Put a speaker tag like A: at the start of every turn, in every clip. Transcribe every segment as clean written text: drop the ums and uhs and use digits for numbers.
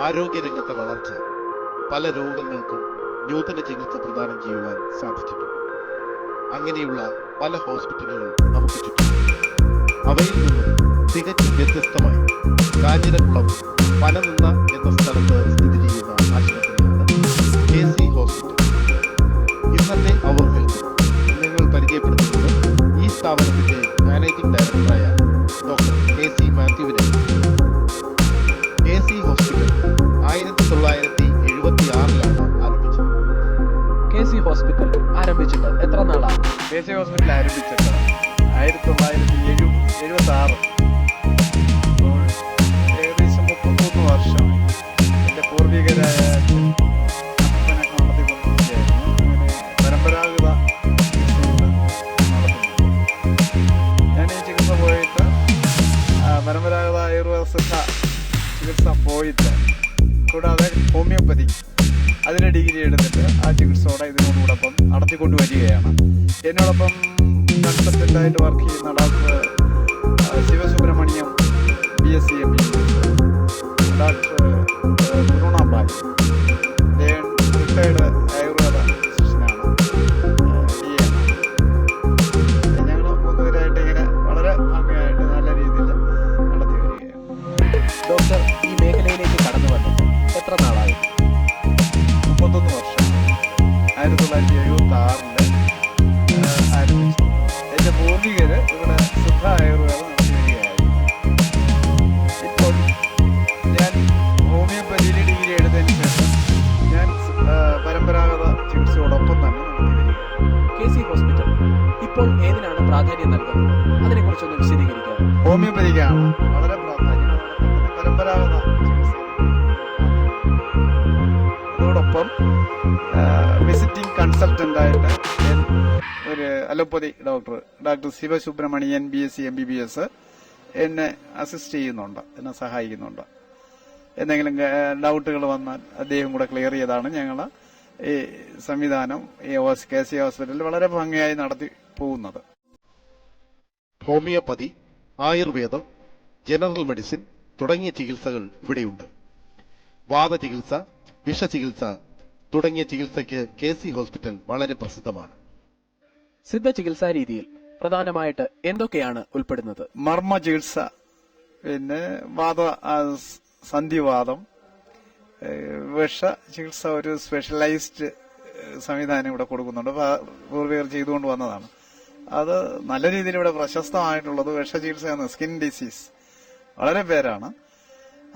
A: ആരോഗ്യരംഗത്തെ വളർച്ച പല രോഗങ്ങൾക്കും നൂതന ചികിത്സ പ്രദാനം ചെയ്യുവാൻ സാധിച്ചിട്ടുണ്ട്. അങ്ങനെയുള്ള പല ഹോസ്പിറ്റലുകൾ നമുക്ക് ചുറ്റും. അവയിൽ നിന്നും തികച്ചും വ്യത്യസ്തമായി കാഞ്ഞിരക്കുളം പനനിന്ന എന്ന സ്ഥലത്ത് സ്ഥിതി ചെയ്യുന്ന ആശുപത്രിയാണ് KC ഹോസ്പിറ്റൽ. ഇന്നത്തെ അവർ ഹെൽത്ത് നിങ്ങൾ പരിചയപ്പെടുത്തുന്നത് ഈ സ്ഥാപനത്തിന്റെ മാനേജിംഗ് ഡയറക്ടറായ ഡോക്ടർ KC മാത്യുവിനെ. KC ഹോസ്പിറ്റൽ 1976 ആരംഭിച്ചത്.
B: KC ഹോസ്പിറ്റൽ ആരംഭിച്ചിട്ട് എത്ര നാളാണ്?
C: KC hospital ആരംഭിച്ചിട്ട് 1976. ഏകദേശം 33 വർഷമായി. എൻ്റെ പൂർവികരായ അപ്പനൊക്കെ നടത്തിക്കൊണ്ടിരിക്കുകയായിരുന്നു. അങ്ങനെ പരമ്പരാഗത ചികിത്സകൾ നടത്തുന്നുണ്ട്. ഞാൻ ഈ ചികിത്സ പോയിട്ട് പരമ്പരാഗത ആയുർവേദ സിദ്ധ ചികിത്സ പോയിട്ട് കൂടാതെ ഹോമിയോപ്പതി അതിന് ഡിഗ്രി എടുത്തിട്ട് ആ ചികിത്സയോടെ ഇതിനോടൊപ്പം നടത്തിക്കൊണ്ട് വരികയാണ്. എന്നോടൊപ്പം കൺസൾട്ടൻ്റായിട്ട് വർക്ക് ചെയ്യുന്ന doctor Sivasubramaniam BSc MBBS, doctor Karunabai, retired Ayurveda ഫിസിഷ്യനാണ്. ഞങ്ങൾ മൂന്നുപേരായിട്ട് ഇങ്ങനെ വളരെ ഭംഗിയായിട്ട് നല്ല രീതിയിൽ നടത്തി വരികയാണ്.
B: ഡോക്ടർ ഈ മേഖലയിലേക്ക് കടന്നു വന്നിട്ട് എത്ര നാളായി?
C: 31 വർഷം. 1976 ആരംഭിച്ചു. എൻ്റെ പൂർവികര് ഇവിടെ സിദ്ധ ആയുർവേദം നടത്തി വരികയായിരുന്നു. ഇപ്പോൾ ഞാൻ ഹോമിയോപ്പതിയിൽ ഡിഗ്രി എടുത്തതിന് ശേഷം ഞാൻ പരമ്പരാഗത ചികിത്സയോടൊപ്പം തന്നെ നടത്തി വരികയാണ്.
B: KC ഹോസ്പിറ്റൽ ഇപ്പോൾ ഏതിനാണ് പ്രാധാന്യം നൽകുന്നത്? അതിനെക്കുറിച്ചൊന്ന് വിശദീകരിക്കാം.
C: ഹോമിയോപ്പതിക്കാണ് വളരെ പ്രാധാന്യം. അതോടൊപ്പം പരമ്പരാഗത ചികിത്സ. അതോടൊപ്പം വിസിറ്റിംഗ് കൺസൾട്ടൻ്റായിട്ട് ഒരു allopathy doctor Sivasubramanian BSc MBBS എന്നെ അസിസ്റ്റ് ചെയ്യുന്നുണ്ട്, എന്നെ സഹായിക്കുന്നുണ്ട്. എന്തെങ്കിലും ഡൗട്ടുകൾ വന്നാൽ അദ്ദേഹം കൂടെ ക്ലിയർ ചെയ്താണ് ഞങ്ങൾ ഈ സംവിധാനം ഈ KC ഹോസ്പിറ്റലിൽ വളരെ ഭംഗിയായി നടത്തി പോകുന്നത്.
A: ഹോമിയോപ്പതി, ആയുർവേദം, ജനറൽ മെഡിസിൻ തുടങ്ങിയ ചികിത്സകൾ ഇവിടെയുണ്ട്. വാതചികിത്സ, വിഷചികിത്സ തുടങ്ങിയ ചികിത്സയ്ക്ക് KC ഹോസ്പിറ്റൽ വളരെ പ്രസിദ്ധമാണ്.
B: സിദ്ധ ചികിത്സാ രീതിയിൽ പ്രധാനമായിട്ട് എന്തൊക്കെയാണ് ഉൾപ്പെടുന്നത്?
C: മർമ്മ ചികിത്സ, പിന്നെ സന്ധിവാദം, വിഷ ചികിത്സ ഒരു സ്പെഷ്യലൈസ്ഡ് സംവിധാനം ഇവിടെ കൊടുക്കുന്നുണ്ട്. പൂർവികർ ചെയ്തുകൊണ്ട് വന്നതാണ്. അത് നല്ല രീതിയിൽ ഇവിടെ പ്രശസ്തമായിട്ടുള്ളത് വിഷ ചികിത്സ എന്ന സ്കിൻ ഡിസീസ് വളരെ പേരാണ്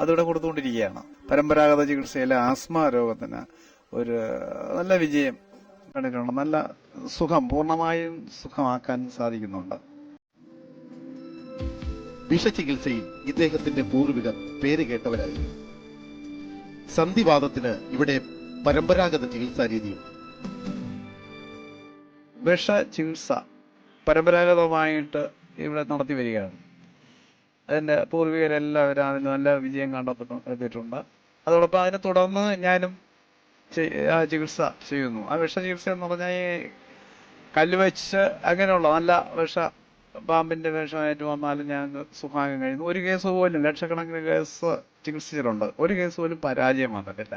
C: അതിവിടെ കൊടുത്തുകൊണ്ടിരിക്കുകയാണ്. പരമ്പരാഗത ചികിത്സയിലെ ആസ്മ രോഗത്തിന് ഒരു നല്ല വിജയം കണ്ടിട്ടുണ്ട്. നല്ല സുഖം, പൂർണ്ണമായും സുഖമാക്കാൻ സാധിക്കുന്നുണ്ട്.
A: വിഷചികിത്സയിൽ ഇദ്ദേഹത്തിന്റെ പൂർവികർ പേര് കേട്ടവരായിരുന്നു. സന്ധിവാദത്തിന് ഇവിടെ പരമ്പരാഗത ചികിത്സാ രീതിയുണ്ട്.
C: വിഷ ചികിത്സ പരമ്പരാഗതമായിട്ട് ഇവിടെ നടത്തി വരികയാണ്. അതിൻ്റെ പൂർവികരെല്ലാവരും അതിന് നല്ല വിജയം കണ്ടെത്തിയിട്ടുണ്ട്. അതോടൊപ്പം അതിനെ തുടർന്ന് ഞാനും ആ ചികിത്സ ചെയ്യുന്നു. ആ വിഷ ചികിത്സ എന്ന് പറഞ്ഞാൽ ഈ കല്ലുവെച്ച് അങ്ങനെയുള്ള നല്ല പാമ്പിൻ്റെ വിഷമായിട്ട് വന്നാലും ഞങ്ങൾക്ക് സുഖമാകാൻ കഴിയുന്നു. ഒരു കേസ് പോലും, ലക്ഷക്കണക്കിന് കേസ് ചികിത്സിച്ചിട്ടുണ്ട്, ഒരു കേസ് പോലും പരാജയം വന്നിട്ടില്ല.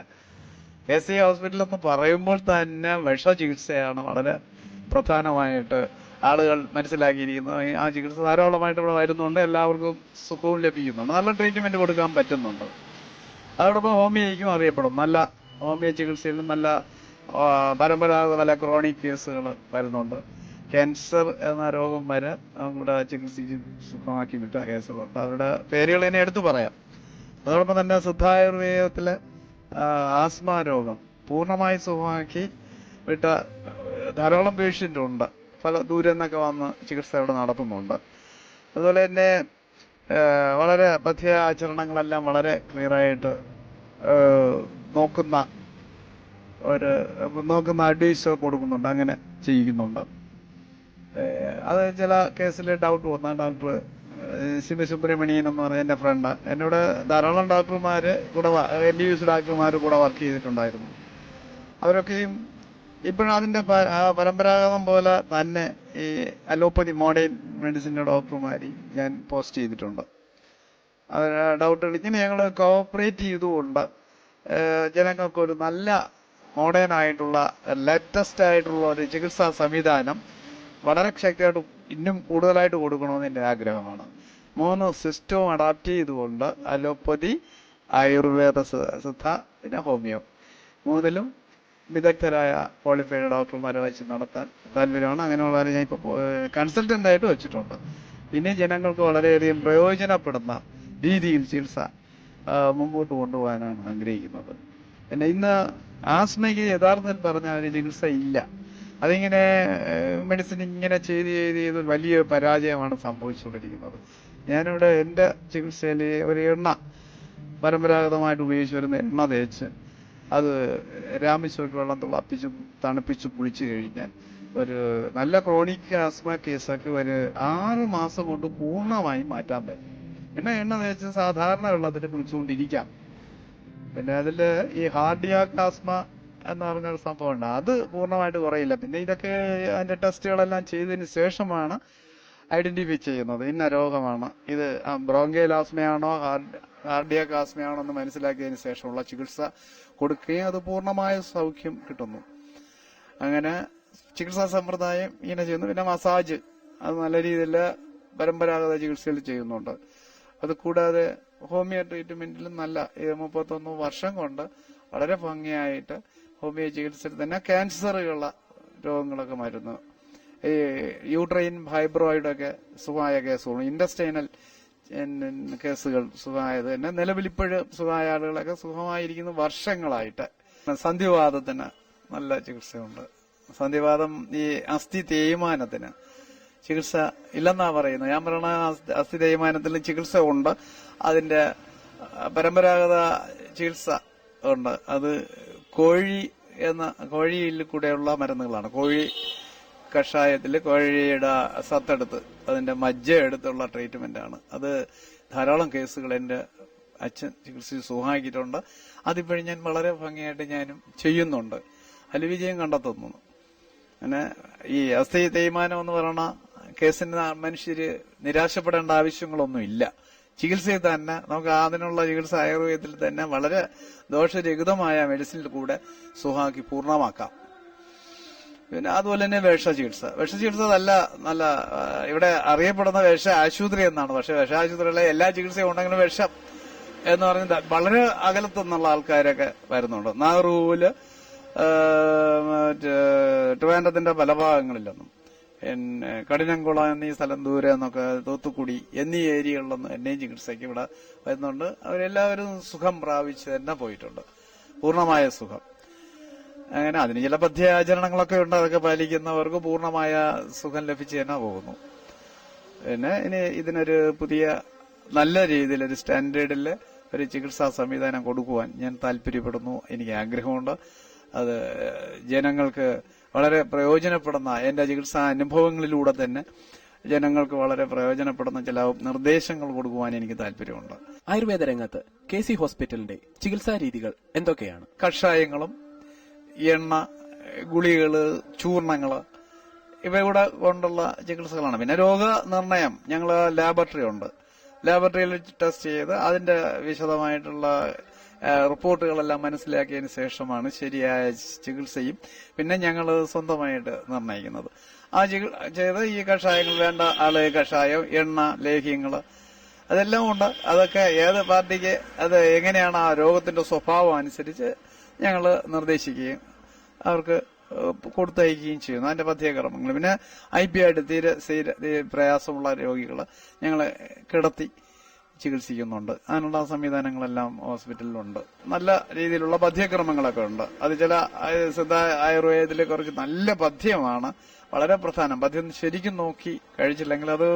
C: KC ഹോസ്പിറ്റൽ എന്ന് പറയുമ്പോൾ തന്നെ വിഷ ചികിത്സയാണ് വളരെ പ്രധാനമായിട്ട് ആളുകൾ മനസ്സിലാക്കിയിരിക്കുന്നത്. ആ ചികിത്സ ധാരാളമായിട്ട് ഇവിടെ വരുന്നുണ്ട്, എല്ലാവർക്കും സുഖവും ലഭിക്കുന്നുണ്ട്, നല്ല ട്രീറ്റ്മെൻറ്റ് കൊടുക്കാൻ പറ്റുന്നുണ്ട്. അതോടൊപ്പം ഹോമിയോയ്ക്കും അറിയപ്പെടും. നല്ല ഹോമിയോ ചികിത്സയിലും നല്ല പരമ്പരാഗത പല ക്രോണിക് കേസുകൾ വരുന്നുണ്ട്. ക്യാൻസർ എന്ന രോഗം വരെ ഇവിടെ ചികിത്സിച്ച് സുഖമാക്കി വിട്ട കേസുകളുണ്ട്. അവരുടെ പേരുകൾ തന്നെ എടുത്തു പറയാം. അതോടൊപ്പം തന്നെ സിദ്ധായുർവേദത്തിലെ ആസ്മ രോഗം പൂർണ്ണമായി സുഖമാക്കി വിട്ട ധാരാളം പേഷ്യൻ്റ് ഉണ്ട്. പല ദൂരെ നിന്നൊക്കെ വന്ന് ചികിത്സ ഇവിടെ നടത്തുന്നുണ്ട്. അതുപോലെ തന്നെ വളരെ പഥ്യാചരണങ്ങളെല്ലാം വളരെ ക്ലിയറായിട്ട് നോക്കുന്ന അഡ്വൈസ് കൊടുക്കുന്നുണ്ട്, അങ്ങനെ ചെയ്യിക്കുന്നുണ്ട്. അത് ചില കേസിൽ ഡൗട്ട് വന്ന ഡോക്ടർ ശിവസുബ്രഹ്മണ്യൻ എന്ന് പറഞ്ഞ എൻ്റെ ഫ്രണ്ട്, എന്നോട് ധാരാളം ഡോക്ടർമാർ കൂടെ MBBS ഡോക്ടർമാർ കൂടെ വർക്ക് ചെയ്തിട്ടുണ്ടായിരുന്നു. അവരൊക്കെയും ഇപ്പോഴും അതിൻ്റെ പരമ്പരാഗതം പോലെ തന്നെ ഈ അലോപ്പതി മോഡേൺ മെഡിസിൻ്റെ ഡോക്ടർമാരി ഞാൻ പോസ്റ്റ് ചെയ്തിട്ടുണ്ട്. അവർ ഡൗട്ടുകൾ ഇങ്ങനെ ഞങ്ങൾ കോഓപ്പറേറ്റ് ചെയ്തുകൊണ്ട് ജനങ്ങൾക്ക് ഒരു നല്ല മോഡേൺ ആയിട്ടുള്ള ലേറ്റസ്റ്റ് ആയിട്ടുള്ള ഒരു ചികിത്സാ സംവിധാനം വളരെ ശക്തിയായിട്ട് ഇന്നും കൂടുതലായിട്ട് കൊടുക്കണമെന്ന് എൻ്റെ ആഗ്രഹമാണ്. 3 സിസ്റ്റവും അഡാപ്റ്റ് ചെയ്തുകൊണ്ട് അലോപ്പതി, ആയുർവേദ, സിദ്ധ, പിന്നെ ഹോമിയോ 3ലും വിദഗ്ധരായ ക്വാളിഫൈഡ് ഡോക്ടർമാരെ വെച്ച് നടത്താൻ താല്പര്യമാണ്. അങ്ങനെയുള്ളവരെ ഞാൻ ഇപ്പോൾ കൺസൾട്ടൻ്റ് ആയിട്ട് വെച്ചിട്ടുണ്ട്. പിന്നെ ജനങ്ങൾക്ക് വളരെയധികം പ്രയോജനപ്പെടുന്ന രീതിയിൽ ചികിത്സ മുമ്പോട്ട് കൊണ്ടുപോകാനാണ് ആഗ്രഹിക്കുന്നത്. പിന്നെ ഇന്ന് ആസ്മയ്ക്ക് യഥാർത്ഥത്തിൽ പറഞ്ഞാൽ ഒരു ചികിത്സ ഇല്ല. അതിങ്ങനെ മെഡിസിൻ ഇങ്ങനെ ചെയ്ത് വലിയ പരാജയമാണ് സംഭവിച്ചുകൊണ്ടിരിക്കുന്നത്. ഞാനിവിടെ എൻ്റെ ചികിത്സയിൽ ഒരു എണ്ണ പരമ്പരാഗതമായിട്ട് ഉപയോഗിച്ച് വരുന്ന എണ്ണ തേച്ച് അത് രാമേശ്വരത്ത് വെള്ളം തിളപ്പിച്ച് തണുപ്പിച്ച് കുളിച്ച് കഴിഞ്ഞാൽ ഒരു നല്ല ക്രോണിക് ആസ്മ കേസൊക്കെ ഒരു 6 മാസം കൊണ്ട് പൂർണ്ണമായും മാറ്റാൻ പറ്റും. പിന്നെ എണ്ണ തേച്ച് സാധാരണ വെള്ളത്തിൽ കുളിച്ചുകൊണ്ടിരിക്കാം. പിന്നെ അതിൽ ഈ കാർഡിയാക് ആസ്മ എന്ന് പറഞ്ഞൊരു സംഭവമുണ്ട്, അത് പൂർണ്ണമായിട്ട് കുറയില്ല. പിന്നെ ഇതൊക്കെ അതിൻ്റെ ടെസ്റ്റുകളെല്ലാം ചെയ്തതിന് ശേഷമാണ് ഐഡന്റിഫൈ ചെയ്യുന്നത് ഇന്ന രോഗമാണ്, ഇത് ബ്രോങ്കൈൽ ആസ്മയാണോ കാർഡിയാക് ആസ്മയാണോ എന്ന് മനസ്സിലാക്കിയതിന് ശേഷമുള്ള ചികിത്സ കൊടുക്കുകയും അത് പൂർണ്ണമായ സൗഖ്യം കിട്ടുന്നു. അങ്ങനെ ചികിത്സാ സമ്പ്രദായം ഇങ്ങനെ ചെയ്യുന്നു. പിന്നെ മസാജ് അത് നല്ല രീതിയിൽ പരമ്പരാഗത ചികിത്സയിൽ ചെയ്യുന്നുണ്ട്. അത് കൂടാതെ ഹോമിയോ ട്രീറ്റ്മെന്റിലും നല്ല 31 വർഷം കൊണ്ട് വളരെ ഭംഗിയായിട്ട് ഹോമിയോ ചികിത്സയിൽ തന്നെ ക്യാൻസറുകളുള്ള രോഗങ്ങളൊക്കെ മരുന്ന്, ഈ യൂട്രൈൻ ഫൈബ്രോയിഡൊക്കെ സുഖമായ കേസുകൾ, ഇൻഡസ്റ്റൈനൽ കേസുകൾ സുഖമായത് തന്നെ നിലവിലിപ്പോഴും സുഖമായ ആളുകളൊക്കെ സുഖമായിരിക്കുന്ന വർഷങ്ങളായിട്ട്. സന്ധിവാതത്തിന് നല്ല ചികിത്സയുണ്ട്. സന്ധിവാതം ഈ അസ്ഥി തേയ്മാനത്തിന് ചികിത്സ ഇല്ലെന്നാ പറയുന്നത്. ഞാൻ പറയണ അസ്ഥി തേയ്മാനത്തിൽ ചികിത്സ ഉണ്ട്, അതിന്റെ പരമ്പരാഗത ചികിത്സ ഉണ്ട്. അത് കോഴിയിൽ കൂടെയുള്ള മരുന്നുകളാണ്. കോഴി കഷായത്തിൽ കോഴിയുടെ സത്തെടുത്ത് അതിന്റെ മജ്ജ എടുത്തുള്ള ട്രീറ്റ്മെന്റ് ആണ്. അത് ധാരാളം കേസുകൾ എൻ്റെ അച്ഛൻ ചികിത്സിച്ച് സുഖമാക്കിയിട്ടുണ്ട്. അതിപ്പോഴും ഞാൻ വളരെ ഭംഗിയായിട്ട് ഞാനും ചെയ്യുന്നുണ്ട്, അതിൽ വിജയം കണ്ടെത്തുന്നു. അങ്ങനെ ഈ അസ്ഥി തേയ്മാനം എന്ന് പറയുന്ന കേസിന് മനുഷ്യര് നിരാശപ്പെടേണ്ട ആവശ്യങ്ങളൊന്നും ഇല്ല. ചികിത്സയിൽ തന്നെ നമുക്ക് അതിനുള്ള ചികിത്സ ആയുർവേദത്തിൽ തന്നെ വളരെ ദോഷരഹിതമായ മെഡിസിനിൽ കൂടെ സുഖമാക്കി പൂർണ്ണമാക്കാം. പിന്നെ അതുപോലെ തന്നെ വിഷചികിത്സ നല്ല ഇവിടെ അറിയപ്പെടുന്ന വിഷ ആശുപത്രി എന്നാണ്. പക്ഷെ വിഷാശുപത്രിയിലെ എല്ലാ ചികിത്സയും ഉണ്ടെങ്കിലും വിഷം എന്ന് പറഞ്ഞ വളരെ അകലത്തുനിന്നുള്ള ആൾക്കാരൊക്കെ വരുന്നുണ്ട്. നാഗർകോവില്, ട്രിവാൻഡ്രത്തിന്റെ പല ഭാഗങ്ങളിലൊന്നും, പിന്നെ കഠിനംകുളം എന്നീ സ്ഥലം ദൂരെ എന്നൊക്കെ തൂത്തുക്കുടി എന്നീ ഏരിയകളിലൊന്നും എന്നെയും ചികിത്സയ്ക്ക് ഇവിടെ വരുന്നുണ്ട്. അവരെല്ലാവരും സുഖം പ്രാപിച്ച് തന്നെ പോയിട്ടുണ്ട്, പൂർണ്ണമായ സുഖം. അങ്ങനെ അതിന് ചില പഥ്യാചരണങ്ങളൊക്കെ ഉണ്ട്, അതൊക്കെ പാലിക്കുന്നവർക്ക് പൂർണ്ണമായ സുഖം ലഭിച്ച് തന്നെ പോകുന്നു. പിന്നെ ഇനി ഇതിനൊരു പുതിയ നല്ല രീതിയിൽ ഒരു സ്റ്റാൻഡേർഡിൽ ഒരു ചികിത്സാ സംവിധാനം കൊടുക്കുവാൻ ഞാൻ താല്പര്യപ്പെടുന്നു. എനിക്ക് ആഗ്രഹമുണ്ട്. അത് ജനങ്ങൾക്ക് വളരെ പ്രയോജനപ്പെടുന്ന, എന്റെ ചികിത്സാ അനുഭവങ്ങളിലൂടെ തന്നെ ജനങ്ങൾക്ക് വളരെ പ്രയോജനപ്പെടുന്ന ചില നിർദ്ദേശങ്ങൾ കൊടുക്കുവാൻ എനിക്ക് താല്പര്യമുണ്ട്.
B: ആയുർവേദ രംഗത്ത് KC ഹോസ്പിറ്റലിന്റെ ചികിത്സാ രീതികൾ എന്തൊക്കെയാണ്?
C: കഷായങ്ങളും എണ്ണ, ഗുളികള്, ചൂർണങ്ങള് ഇവയുടെ കൊണ്ടുള്ള ചികിത്സകളാണ്. പിന്നെ രോഗനിർണയം ഞങ്ങള് ലാബറട്ടറി ഉണ്ട്. ലാബറട്ടറിയിൽ ടെസ്റ്റ് ചെയ്ത് അതിന്റെ വിശദമായിട്ടുള്ള റിപ്പോർട്ടുകളെല്ലാം മനസ്സിലാക്കിയതിന് ശേഷമാണ് ശരിയായ ചികിത്സയും പിന്നെ ഞങ്ങൾ സ്വന്തമായിട്ട് നിർണ്ണയിക്കുന്നത്. ആ ചെയ്ത് ഈ കഷായങ്ങൾ വേണ്ട ആള് കഷായം, എണ്ണ, ലേഹ്യങ്ങള് അതെല്ലാം ഉണ്ട്. അതൊക്കെ ഏത് പാർട്ടിക്ക് അത് എങ്ങനെയാണ് ആ രോഗത്തിന്റെ സ്വഭാവം അനുസരിച്ച് ഞങ്ങൾ നിർദ്ദേശിക്കുകയും അവർക്ക് കൊടുത്തയക്കുകയും ചെയ്യുന്നു. അതിന്റെ പഥ്യക്രമങ്ങൾ. പിന്നെ IP ആയിട്ട് തീരെ പ്രയാസമുള്ള രോഗികള് ഞങ്ങളെ കിടത്തി ചികിത്സിക്കുന്നുണ്ട്. അതിനുള്ള സംവിധാനങ്ങളെല്ലാം ഹോസ്പിറ്റലിലുണ്ട്. നല്ല രീതിയിലുള്ള പഥ്യക്രമങ്ങളൊക്കെ ഉണ്ട്. അത് ചില സിദ്ധ ആയുർവേദത്തിലെ കുറച്ച് നല്ല പഥ്യമാണ് വളരെ പ്രധാനം. പഥ്യം ശരിക്കും നോക്കി കഴിച്ചില്ലെങ്കിൽ അത്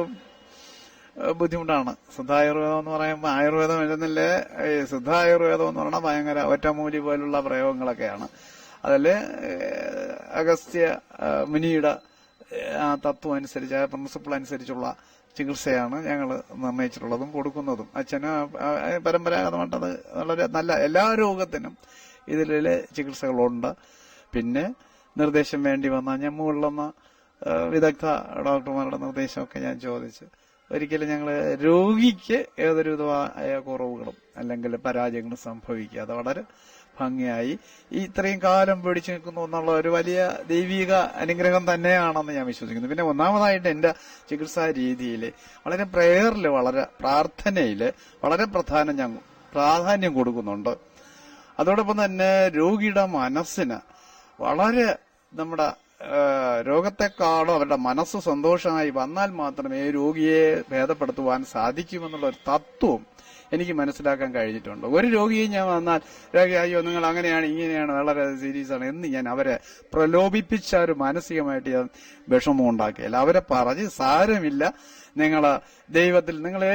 C: ബുദ്ധിമുട്ടാണ്. സിദ്ധായുർവേദം എന്ന് പറയുമ്പോൾ ആയുർവേദം എഴുതുന്നില്ലേ, സിദ്ധ ആയുർവേദം എന്ന് പറഞ്ഞാൽ ഭയങ്കര ഒറ്റമൂലി പോലുള്ള പ്രയോഗങ്ങളൊക്കെയാണ്. അതിൽ അഗസ്ത്യ മുനിയുടെ ആ തത്വം അനുസരിച്ച്, ആ പ്രിൻസിപ്പിൾ അനുസരിച്ചുള്ള ചികിത്സയാണ് ഞങ്ങൾ നിർണയിച്ചിട്ടുള്ളതും കൊടുക്കുന്നതും. അച്ഛന് പരമ്പരാഗതമായിട്ടത് വളരെ നല്ല എല്ലാ രോഗത്തിനും ഇതിലെ ചികിത്സകളുണ്ട്. പിന്നെ നിർദ്ദേശം വേണ്ടി വന്നാൽ ഞാൻ മുകളിലൊന്ന് വിദഗ്ധ ഡോക്ടർമാരുടെ നിർദ്ദേശമൊക്കെ ഞാൻ ചോദിച്ച് ഒരിക്കലും ഞങ്ങൾ രോഗിക്ക് ഏതൊരു വിധമായ കുറവുകളും അല്ലെങ്കിൽ പരാജയങ്ങളും സംഭവിക്കാതെ വളരെ ഭംഗിയായി ഈ ഇത്രയും കാലം പിടിച്ചു നിൽക്കുന്നു എന്നുള്ള ഒരു വലിയ ദൈവിക അനുഗ്രഹം തന്നെയാണെന്ന് ഞാൻ വിശ്വസിക്കുന്നു. പിന്നെ ഒന്നാമതായിട്ട് എന്റെ ചികിത്സാ രീതിയിൽ വളരെ പ്രേയറിൽ, വളരെ പ്രാർത്ഥനയിൽ വളരെ പ്രാധാന്യം കൊടുക്കുന്നുണ്ട്. അതോടൊപ്പം തന്നെ രോഗിയുടെ മനസ്സിന് വളരെ നമ്മുടെ രോഗത്തെക്കാളും അവരുടെ മനസ്സ് സന്തോഷമായി വന്നാൽ മാത്രമേ രോഗിയെ ഭേദപ്പെടുത്തുവാൻ സാധിക്കുമെന്നുള്ള ഒരു തത്വം എനിക്ക് മനസ്സിലാക്കാൻ കഴിഞ്ഞിട്ടുണ്ട്. ഒരു രോഗിയെ ഞാൻ വന്നാൽ രോഗി അയ്യോ നിങ്ങൾ അങ്ങനെയാണ് ഇങ്ങനെയാണ് വളരെ സീരിയസ് ആണ് എന്ന് ഞാൻ അവരെ പ്രലോഭിപ്പിച്ച ഒരു മാനസികമായിട്ട് ഞാൻ വിഷമം ഉണ്ടാക്കിയില്ല. അവരെ പറഞ്ഞ് സാരമില്ല, നിങ്ങൾ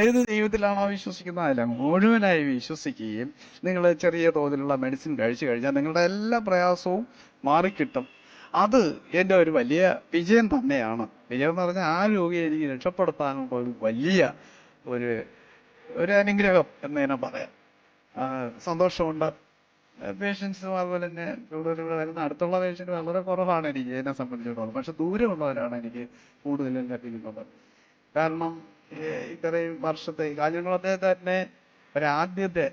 C: ഏത് ദൈവത്തിലാണോ വിശ്വസിക്കുന്നത് അതില്ല മുഴുവനായി വിശ്വസിക്കുകയും നിങ്ങൾ ചെറിയ തോതിലുള്ള മെഡിസിൻ കഴിച്ചു കഴിഞ്ഞാൽ നിങ്ങളുടെ എല്ലാ പ്രയാസവും മാറിക്കിട്ടും. അത് എന്റെ ഒരു വലിയ വിജയം തന്നെയാണ്. വിജയം എന്ന് പറഞ്ഞാൽ ആ രോഗിയെ എനിക്ക് രക്ഷപ്പെടുത്താനുള്ള ഒരു വലിയ ഒരു അനുഗ്രഹം എന്ന് തന്നെ പറയാം. സന്തോഷമുണ്ട്. പേഷ്യൻസും അതുപോലെ തന്നെ ഇവിടെ വരുന്ന അടുത്തുള്ള പേഷ്യന്റ് വളരെ കുറവാണ് എനിക്ക് എന്നെ സംബന്ധിച്ചിടത്തോളം. പക്ഷെ ദൂരമുള്ളവരാണ് എനിക്ക് കൂടുതലും ലഭിക്കുന്നത്. കാരണം ഇത്രയും വർഷത്തെ കാഞ്ഞങ്ങളത്തെ തന്നെ ആദ്യത്തെ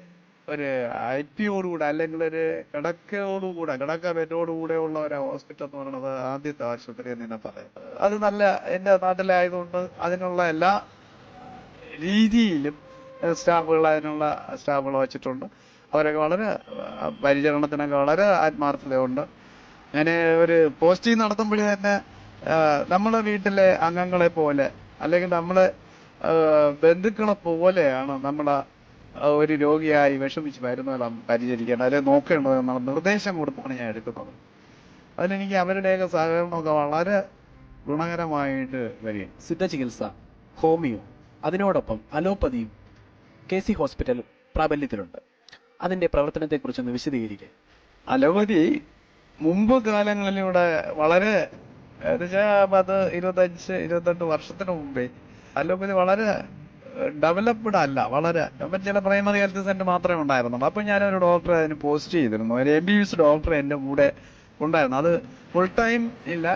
C: ഒരു IPയോടുകൂടെ അല്ലെങ്കിൽ ഒരു കിടക്ക ബെഡോടുകൂടെ ഉള്ള ഒരു ഹോസ്പിറ്റൽ എന്ന് പറയുന്നത് ആദ്യത്തെ ആശുപത്രി എന്ന് തന്നെ പറയാം. അത് നല്ല എന്റെ നാട്ടിലായതുകൊണ്ട് അതിനുള്ള എല്ലാ രീതിയിലും സ്റ്റാഫുകൾ വെച്ചിട്ടുണ്ട്. അവരൊക്കെ വളരെ പരിചരണത്തിനൊക്കെ വളരെ ആത്മാർത്ഥതയുണ്ട്. ഞാൻ ഒരു പോസ്റ്റിംഗ് നടത്തുമ്പോഴേ തന്നെ നമ്മളെ വീട്ടിലെ അംഗങ്ങളെ പോലെ അല്ലെങ്കിൽ നമ്മളെ ബന്ധുക്കളെ പോലെയാണ് നമ്മളെ ഒരു രോഗിയായി വിഷമിച്ച് വരുന്നവരെ പരിചരിക്കേണ്ടത് അല്ലെങ്കിൽ നോക്കേണ്ടത് എന്നുള്ള നിർദ്ദേശം കൊടുത്താണ് ഞാൻ എടുക്കുന്നത്. അതിലെനിക്ക് അവരുടെയൊക്കെ സഹകരണമൊക്കെ വളരെ ഗുണകരമായിട്ട് വരിക.
B: സിദ്ധചികിത്സ, ഹോമിയോ, അതിനോടൊപ്പം അലോപ്പതിയും KC ഹോസ്പിറ്റൽ പ്രാബല്യത്തിലുണ്ട്. അതിന്റെ പ്രവർത്തനത്തെക്കുറിച്ചൊന്ന് വിശദീകരിക്കുക.
C: അലോപ്പതി മുമ്പ് കാലങ്ങളിലൂടെ വളരെ 25-28 വർഷത്തിന് മുമ്പേ അലോപ്പതി വളരെ ഡെവലപ്ഡ് അല്ല. വളരെ ചില പ്രൈമറി ഹെൽത്ത് സെന്റർ മാത്രമേ ഉണ്ടായിരുന്നുള്ളൂ. അപ്പൊ ഞാനൊരു ഡോക്ടറെ അതിന് പോസ്റ്റ് ചെയ്തിരുന്നു. ഒരു MBBS ഡോക്ടർ എന്റെ കൂടെ ഉണ്ടായിരുന്നു. അത് ഫുൾ ടൈം ഇല്ല,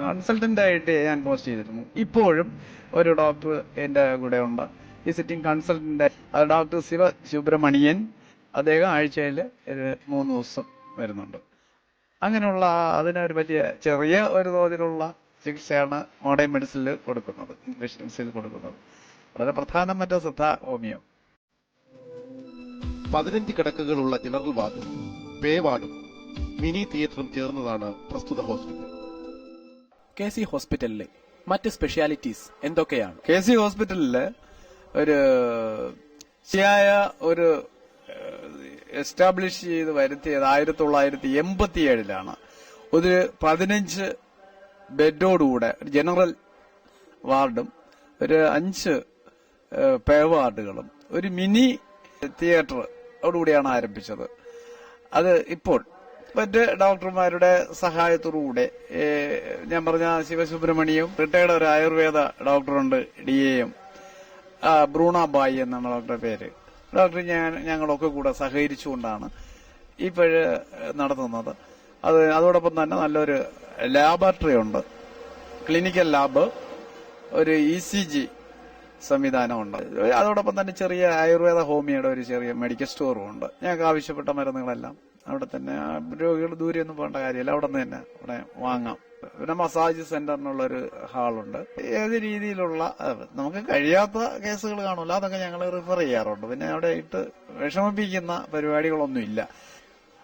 C: കൺസൾട്ടന്റ് ആയിട്ട് ഞാൻ പോസ്റ്റ് ചെയ്തിരുന്നു. ഇപ്പോഴും ഒരു ഡോക്ടർ എന്റെ കൂടെ ഉണ്ട്, വിസിറ്റിംഗ് കൺസൾട്ടന്റ്. ഡോക്ടർ സുബ്രഹ്മണ്യൻ. അദ്ദേഹം ആഴ്ചയിൽ 3 ദിവസം വരുന്നുണ്ട്. അങ്ങനെയുള്ള അതിനൊരു വലിയ ചെറിയ ഒരു തോതിലുള്ള ചികിത്സയാണ് മോഡേൺ മെഡിസിനിൽ കൊടുക്കുന്നത്, ഇംഗ്ലീഷ് മെഡിസിനിൽ കൊടുക്കുന്നത്. വളരെ പ്രധാനപ്പെട്ട ശ്രദ്ധ ഹോമിയോ.
A: 15 കിടക്കകളുള്ള ജനറൽ വാർഡും പേ വാർഡും മിനി തിയേറ്ററും ചേർന്നതാണ് പ്രസ്തുത ഹോസ്പിറ്റൽ.
B: KC ഹോസ്പിറ്റലിലെ മറ്റ് സ്പെഷ്യാലിറ്റീസ് എന്തൊക്കെയാണ്?
C: KC ഹോസ്പിറ്റലില് ഒരു ശരിയായ ഒരു എസ്റ്റാബ്ലിഷ് ചെയ്ത് വരുത്തിയത് 1987 ഒരു 15 ബെഡോടുകൂടെ ഒരു ജനറൽ വാർഡും ഒരു 5 പേ വാർഡുകളും ഒരു മിനി തിയേറ്ററോടുകൂടിയാണ് ആരംഭിച്ചത്. അത് ഇപ്പോൾ മറ്റ് ഡോക്ടർമാരുടെ സഹായത്തോടുകൂടെ ഞാൻ പറഞ്ഞ ശിവസുബ്രഹ്മണ്യവും റിട്ടയർഡ് ഒരു ആയുർവേദ ഡോക്ടറുണ്ട്, DAM ബ്രൂണാബായി എന്നാണ് ഡോക്ടറുടെ പേര്. ഡോക്ടർ ഞങ്ങളൊക്കെ കൂടെ സഹകരിച്ചുകൊണ്ടാണ് ഇപ്പോഴ് നടത്തുന്നത്. അതോടൊപ്പം തന്നെ നല്ലൊരു ലാബോറട്ടറി ഉണ്ട്, ക്ലിനിക്കൽ ലാബ്, ഒരു ECG സംവിധാനമുണ്ട്. അതോടൊപ്പം തന്നെ ചെറിയ ആയുർവേദ ഹോമിയോയുടെ ഒരു ചെറിയ മെഡിക്കൽ സ്റ്റോറും ഉണ്ട്. ഞങ്ങൾക്ക് ആവശ്യപ്പെട്ട മരുന്നുകളെല്ലാം അവിടെ തന്നെ, രോഗികൾ ദൂരെയൊന്നും പോകേണ്ട കാര്യമില്ല, അവിടെ നിന്ന് തന്നെ അവിടെ വാങ്ങാം. പിന്നെ മസാജ് സെന്ററിനുള്ളൊരു ഹാളുണ്ട്. ഏത് രീതിയിലുള്ള നമുക്ക് കഴിയാത്ത കേസുകൾ കാണുമല്ലോ, അതൊക്കെ ഞങ്ങൾ റിഫർ ചെയ്യാറുണ്ട്. പിന്നെ അവിടെ ഇട്ട് വിഷമിപ്പിക്കുന്ന പരിപാടികളൊന്നുമില്ല.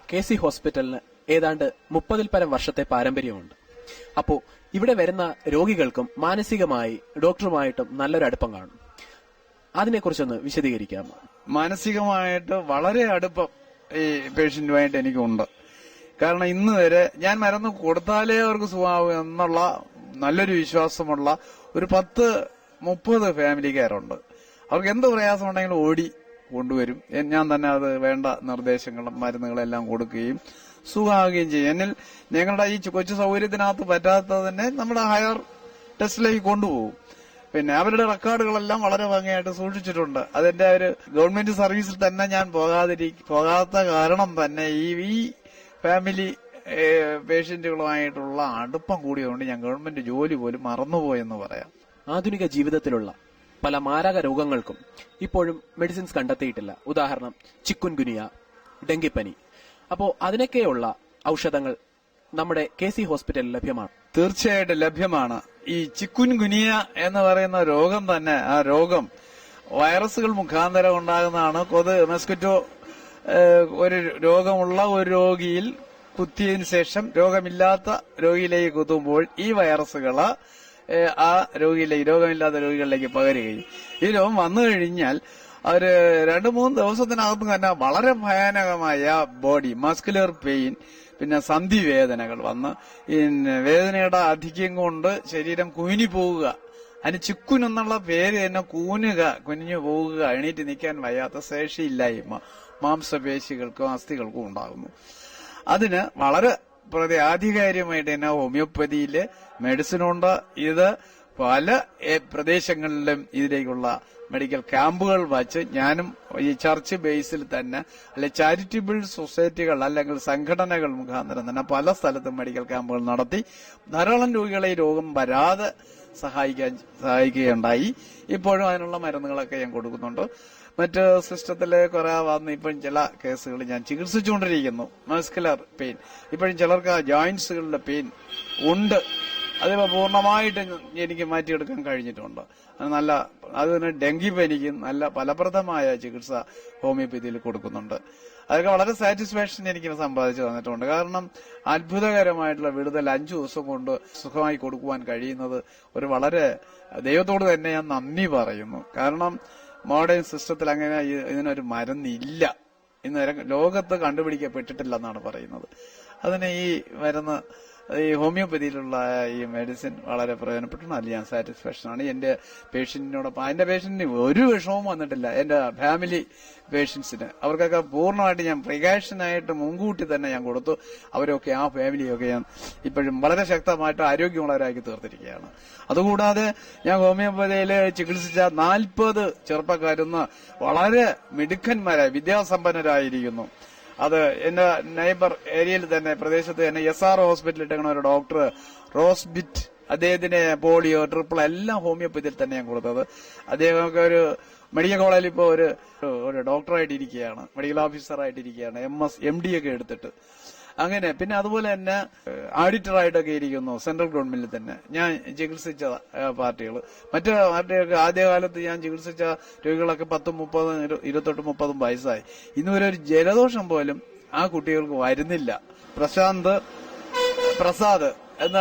B: KC ഹോസ്പിറ്റലിന് ഏതാണ്ട് 30-ൽ പരം വർഷത്തെ പാരമ്പര്യമുണ്ട്. അപ്പോ ഇവിടെ വരുന്ന രോഗികൾക്കും മാനസികമായി ഡോക്ടറുമായിട്ടും നല്ലൊരു അടുപ്പം കാണും. അതിനെക്കുറിച്ചൊന്ന് വിശദീകരിക്കാമോ?
C: മാനസികമായിട്ട് വളരെ അടുപ്പം ഈ പേഷ്യന്റുമായിട്ട് എനിക്കുണ്ട്. കാരണം ഇന്ന് വരെ ഞാൻ മരുന്ന് കൊടുത്താലേ അവർക്ക് സുഖമാവും എന്നുള്ള നല്ലൊരു വിശ്വാസമുള്ള ഒരു 10-30 ഫാമിലിക്കാരുണ്ട്. അവർക്ക് എന്ത് പ്രയാസമുണ്ടെങ്കിലും ഓടി കൊണ്ടുവരും. ഞാൻ തന്നെ അത് വേണ്ട നിർദ്ദേശങ്ങളും മരുന്നുകളെല്ലാം കൊടുക്കുകയും സുഖമാവുകയും ചെയ്യും. എന്നിൽ ഞങ്ങളുടെ ഈ കൊച്ചു സൗകര്യത്തിനകത്ത് പറ്റാത്തതിനെ നമ്മുടെ ഹയർ ടെസ്റ്റിലേക്ക് കൊണ്ടുപോകും. പിന്നെ അവരുടെ റെക്കോർഡുകളെല്ലാം വളരെ ഭംഗിയായിട്ട് സൂക്ഷിച്ചിട്ടുണ്ട്. അതിന്റെ ഒരു ഗവൺമെന്റ് സർവീസിൽ തന്നെ ഞാൻ പോകാത്ത കാരണം തന്നെ ഈ ഫാമിലി പേഷ്യന്റുകളുമായിട്ടുള്ള അടുപ്പം കൂടിയതുകൊണ്ട് ഞാൻ ഗവൺമെന്റ് ജോലി പോലും മറന്നുപോയെന്ന് പറയാം.
B: ആധുനിക ജീവിതത്തിലുള്ള പല മാരക രോഗങ്ങൾക്കും ഇപ്പോഴും മെഡിസിൻസ് കണ്ടെത്തിയിട്ടില്ല. ഉദാഹരണം ചിക്കുൻ ഗുനിയ, ഡെങ്കിപ്പനി. അപ്പോൾ അതിനൊക്കെയുള്ള ഔഷധങ്ങൾ നമ്മുടെ KC ഹോസ്പിറ്റലിൽ ലഭ്യമാണ്.
C: തീർച്ചയായിട്ടും ലഭ്യമാണ്. ഈ ചിക്കുൻ ഗുനിയ എന്ന് പറയുന്ന രോഗം തന്നെ, ആ രോഗം വൈറസുകൾ മുഖാന്തരം ഉണ്ടാകുന്നതാണ്. മസ്കിറ്റോ ഒരു രോഗമുള്ള ഒരു രോഗിയിൽ കുത്തിയതിനു ശേഷം രോഗമില്ലാത്ത രോഗിയിലേക്ക് കുത്തുമ്പോൾ ഈ വൈറസുകള് ആ രോഗമില്ലാത്ത രോഗികളിലേക്ക് പകരുകയും ഈ രോഗം വന്നു കഴിഞ്ഞാൽ ഒരു 2-3 ദിവസത്തിനകത്ത് തന്നെ വളരെ ഭയാനകമായ ബോഡി മസ്കുലർ പെയിൻ, പിന്നെ സന്ധിവേദനകൾ വന്ന് വേദനയുടെ അധികം കൊണ്ട് ശരീരം കുനിഞ്ഞു പോവുക. അതിന് ചിക്കുൻ എന്നുള്ള പേര് തന്നെ കുനിഞ്ഞു പോവുക, എണീറ്റ് നിൽക്കാൻ വയ്യാത്ത ശേഷിയില്ലായ്മ മാംസപേശികൾക്കും അസ്ഥികൾക്കും ഉണ്ടാകുന്നു. അതിന് വളരെ ആധികാരികമായിട്ട് തന്നെ ഹോമിയോപ്പതിയില് മെഡിസിനുണ്ട്. ഇത് പല പ്രദേശങ്ങളിലും ഇതിലേക്കുള്ള മെഡിക്കൽ ക്യാമ്പുകൾ വച്ച് ഞാനും ഈ ചർച്ച് ബേസിൽ തന്നെ അല്ലെ ചാരിറ്റബിൾ സൊസൈറ്റികൾ അല്ലെങ്കിൽ സംഘടനകൾ മുഖാന്തരം തന്നെ പല സ്ഥലത്തും മെഡിക്കൽ ക്യാമ്പുകൾ നടത്തി ധാരാളം രോഗികളെ ഈ രോഗം വരാതെ സഹായിക്കുകയുണ്ടായി. ഇപ്പോഴും അതിനുള്ള മരുന്നുകളൊക്കെ ഞാൻ കൊടുക്കുന്നുണ്ട്. മറ്റ് സിസ്റ്റത്തില് കുറെ വന്ന് ഇപ്പോഴും ചില കേസുകൾ ഞാൻ ചികിത്സിച്ചുകൊണ്ടിരിക്കുന്നു. മസ്കുലർ പെയിൻ, ഇപ്പോഴും ചിലർക്ക് ജോയിന്റ്സുകളുടെ പെയിൻ ഉണ്ട്. അതിപ്പോ പൂർണ്ണമായിട്ട് എനിക്ക് മാറ്റിയെടുക്കാൻ കഴിഞ്ഞിട്ടുണ്ട്. അതിന് ഡെങ്കിപ്പനിക്ക് നല്ല ഫലപ്രദമായ ചികിത്സ ഹോമിയോപ്പതിയിൽ കൊടുക്കുന്നുണ്ട്. അതൊക്കെ വളരെ സാറ്റിസ്ഫാക്ഷൻ എനിക്ക് സമ്പാദിച്ചു തന്നിട്ടുണ്ട്. കാരണം അത്ഭുതകരമായിട്ടുള്ള വിടുതൽ 5 ദിവസം കൊണ്ട് സുഖമായി കൊടുക്കുവാൻ കഴിയുന്നത് ഒരു വളരെ ദൈവത്തോട് തന്നെ ഞാൻ നന്ദി പറയുന്നു. കാരണം മോഡേൺ സിസ്റ്റത്തിൽ അങ്ങനെ ഇതിനൊരു മരുന്നില്ല, ഇന്ന് ലോകത്ത് കണ്ടുപിടിക്കപ്പെട്ടിട്ടില്ലെന്നാണ് പറയുന്നത്. അതിന് ഈ മരുന്ന് ഈ ഹോമിയോപ്പതിയിലുള്ള ഈ മെഡിസിൻ വളരെ പ്രയോജനപ്പെട്ടു. അതിൽ ഞാൻ സാറ്റിസ്ഫാക്ഷൻ ആണ്. എന്റെ പേഷ്യന്റിനോടൊപ്പം എന്റെ പേഷ്യന്റിന് ഒരു വിഷമവും വന്നിട്ടില്ല. എന്റെ ഫാമിലി പേഷ്യൻസിന് അവർക്കൊക്കെ പൂർണ്ണമായിട്ട് ഞാൻ പ്രിക്കോഷനായിട്ട് മുൻകൂട്ടി തന്നെ ഞാൻ കൊടുത്തു. അവരൊക്കെ ആ ഫാമിലിയൊക്കെ ഞാൻ ഇപ്പോഴും വളരെ ശക്തമായിട്ട് ആരോഗ്യമുള്ളവരാക്കി തീർത്തിരിക്കുകയാണ്. അതുകൂടാതെ ഞാൻ ഹോമിയോപ്പതിയിൽ ചികിത്സിച്ച 40 ചെറുപ്പക്കാരുന്ന് വളരെ മിടുക്കന്മാരായി വിദ്യാസമ്പന്നരായിരിക്കുന്നു. അത് എന്റെ നൈബർ ഏരിയയിൽ തന്നെ പ്രദേശത്ത് തന്നെ SR ഹോസ്പിറ്റലിൽ ഇട്ടേക്കണ ഒരു ഡോക്ടർ റോസ്ബിറ്റ്, അദ്ദേഹത്തിന് പോളിയോ ട്രിപ്പിൾ എല്ലാം ഹോമിയോപ്പതിയിൽ തന്നെ ഞാൻ കൊടുത്തത്. അദ്ദേഹമൊക്കെ ഒരു മെഡിക്കൽ കോളേജിൽ ഇപ്പോൾ ഒരു ഡോക്ടറായിട്ട് ഇരിക്കുകയാണ്, മെഡിക്കൽ ഓഫീസറായിട്ട് ഇരിക്കുകയാണ്, MD ഒക്കെ എടുത്തിട്ട്. അങ്ങനെ പിന്നെ അതുപോലെ തന്നെ ഓഡിറ്ററായിട്ടൊക്കെ ഇരിക്കുന്നു സെൻട്രൽ ഗവൺമെന്റിൽ തന്നെ. ഞാൻ ചികിത്സിച്ച പാർട്ടികൾ, മറ്റു പാർട്ടികൾക്ക് ആദ്യകാലത്ത് ഞാൻ ചികിത്സിച്ച രോഗികളൊക്കെ 10, 30, 28, 30 വയസ്സായി. ഇന്നുവരെ ഒരു ജലദോഷം പോലും ആ കുട്ടികൾക്ക് വരുന്നില്ല. പ്രസാദ് എന്ന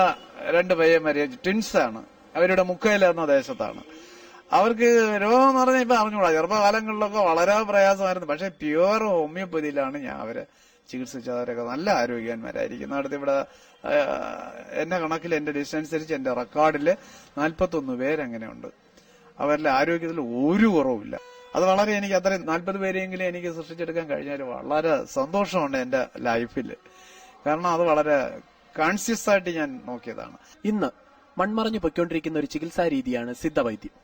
C: 2 പയ്യന്മാര് ട്വിൻസാണ്. അവരുടെ മുക്കയില എന്ന ദേശത്താണ്. അവർക്ക് രോഗം എന്ന് പറഞ്ഞാൽ ഇപ്പൊ അറിഞ്ഞൂടാ. ചെറുപ്പകാലങ്ങളിലൊക്കെ വളരെ പ്രയാസമായിരുന്നു. പക്ഷെ പ്യുവർ ഹോമിയോപ്പതിയിലാണ് ഞാൻ അവരെ ചികിത്സിച്ചവരൊക്കെ നല്ല ആരോഗ്യവാന്മാരായിരിക്കും. അടുത്ത് ഇവിടെ എന്റെ കണക്കിൽ എന്റെ ലിസ്റ്റ് അനുസരിച്ച് എന്റെ റെക്കോർഡില് 41 പേരങ്ങനെയുണ്ട്. അവരുടെ ആരോഗ്യത്തിൽ ഒരു കുറവുമില്ല. അത് വളരെ എനിക്ക് അത്രയും 40 പേരെങ്കിലും എനിക്ക് സൃഷ്ടിച്ചെടുക്കാൻ കഴിഞ്ഞാൽ വളരെ സന്തോഷമുണ്ട് എന്റെ ലൈഫിൽ. കാരണം അത് വളരെ കോൺഷ്യസ് ആയിട്ട് ഞാൻ നോക്കിയതാണ്.
B: ഇന്ന് മൺമറഞ്ഞു പൊയ്ക്കൊണ്ടിരിക്കുന്ന ഒരു ചികിത്സാ രീതിയാണ് സിദ്ധവൈദ്യം.